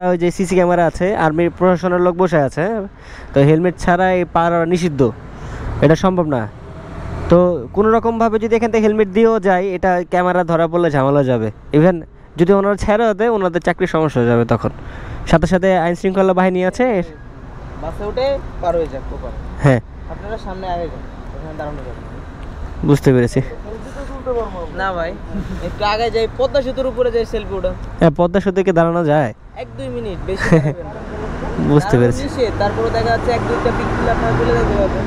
ওই যে CC camera আছে, আর্মির প্রশাসনের লোক বসে আছে, তো হেলমেট ছাড়া এই পার নিষিদ্ধ, এটা সম্ভব না। তো কোনো রকমভাবে যদি এখান থেকে হেলমেট দিয়েও যায়, এটা ক্যামেরা ধরা পড়লে ঝামেলা যাবে। ইভেন যদি ওনারা ছেড়ে দেয়, ওনাদের চাকরির সমস্যা হয়ে যাবে তখন। সাথে সাথে আইন শৃঙ্খলা বাহিনী আছে, বাসে উঠে পার হয়ে যাক। হ্যাঁ আপনারা সামনে আগে যান, ওখানে দাঁড়ানো যাবে। বুঝতে পেরেছি। না ভাই, একটু আগে যাই, পদ্মা সেতুর উপরে যাই সেলফি ওঠা। হ্যাঁ, পদ্মা সেতুকে দাঁড়ানো যায়। 1-2 মিনিট বেশি দাঁড়াবেন না। বুঝতে পেরেছি। তারপরে দেখা যাচ্ছে 1-2টা পিক তুলে আপনারা চলে যেতে পারবেন।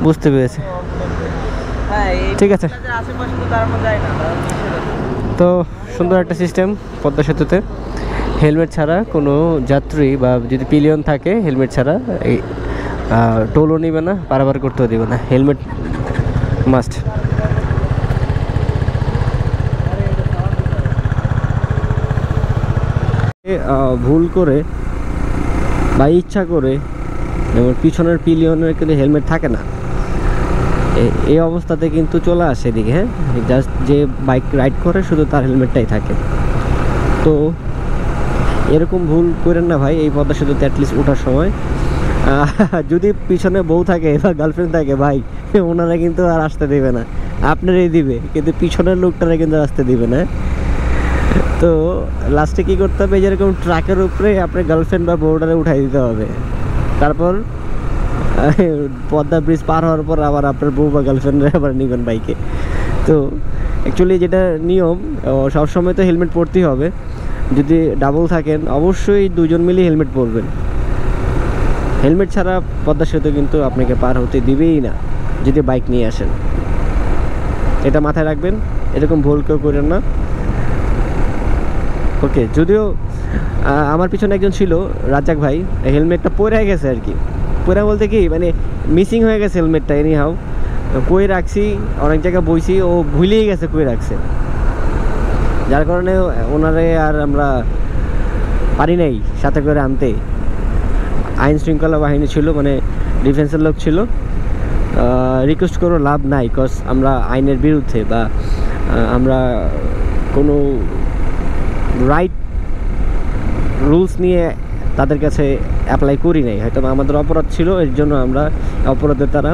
বুঝতে পেরেছি। হ্যাঁ, ঠিক আছে। আশেপাশে তো দাঁড়ানো যায় না, তো সুন্দর একটা সিস্টেম পদ্মা সেতুতে, হেলমেট ছাড়া কোনো যাত্রী বা যদি পিলিয়ন থাকে হেলমেট ছাড়া এই টোলও নেবে না, পারাপার করতেও দেবে না, হেলমেট মাস্ট। ভুল করে বা ইচ্ছা করে যেমন পিছনের পিলিয়নের কিন্তু হেলমেট থাকে না, এই অবস্থাতে কিন্তু চলে আসে এদিকে। হ্যাঁ, জাস্ট যে বাইক রাইড করে শুধু তার হেলমেটটাই থাকে। তো এরকম ভুল করেন না ভাই এই পদ্মা সেতুতে অ্যাটলিস্ট ওঠার সময়। যদি পিছনে বউ থাকে বা গার্লফ্রেন্ড থাকে ভাই, ওনারা কিন্তু আর আসতে দেবে না, আপনারাই দিবে, কিন্তু পিছনের লোকটারা কিন্তু আসতে দিবে না। তো লাস্টে কী করতে হবে, যেরকম ট্রাকের উপরে আপনার গার্লফ্রেন্ড বা বউটারে উঠাই দিতে হবে, তারপর পদ্মা ব্রিজ পার হওয়ার পর আবার আপনার বউ বা গার্লফ্রেন্ডরা আবার নিবেন বাইকে। তো অ্যাকচুয়ালি যেটা নিয়ম, সবসময় তো হেলমেট পরতেই হবে। যদি ডাবল থাকেন অবশ্যই দুজন মিলে হেলমেট পরবেন। হেলমেট ছাড়া পদ্মা সেতু কিন্তু আপনাকে পার হতে দিবেই না যদি বাইক নিয়ে আসেন, এটা মাথায় রাখবেন। এরকম ভুল কেউ করেন না, ওকে। যদিও আমার পিছনে একজন ছিল রাজ্জাক ভাই, হেলমেটটা পরে গেছে আর কি, পরে বলতে কি মানে মিসিং হয়ে গেছে হেলমেটটা। এনি হাউ কই রাখছি, অনেক জায়গায় বইছি, ও ভুলেই গেছে কই রাখছে, যার কারণে ওনারে আর আমরা পারি নাই সাথে করে আনতে। আইন শৃঙ্খলা বাহিনী ছিল, মানে ডিফেন্সের লোক ছিল। রিকোয়েস্ট করো লাভ নাই, কজ আমরা আইনের বিরুদ্ধে বা আমরা কোনো রাইট রুলস নিয়ে তাদের কাছে অ্যাপ্লাই করি নাই, হয়তো আমাদের অপরাধ ছিল, এর জন্য আমরা অপরাধের তারা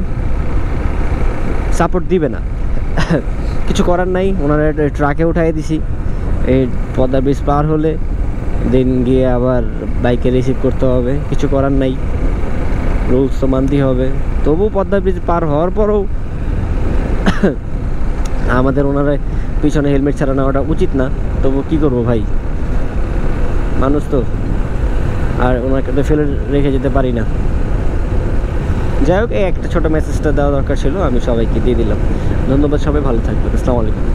সাপোর্ট দিবে না। কিছু করার নাই, ওনারা ট্রাকে উঠাই দিছি। এই পদ্মা ব্রিজ পার হলে দিন গিয়ে আবার বাইকে রিসিভ করতে হবে, কিছু করার নাই, রুলস তো মানতেই হবে। তবু পদ্মা ব্রিজ পার হওয়ার পরও আমাদের ওনারা পিছনে হেলমেট ছাড়া নেওয়াটা উচিত না। তবু কী করবো ভাই, মানুষ তো, আর ওনাকে তো ফেলে রেখে যেতে পারি না। যাই হোক, এই একটা ছোটো মেসেজটা দেওয়া দরকার ছিল, আমি সবাইকে দিয়ে দিলাম। ধন্যবাদ, সবাই ভালো থাকবেন। আসসালামু আলাইকুম।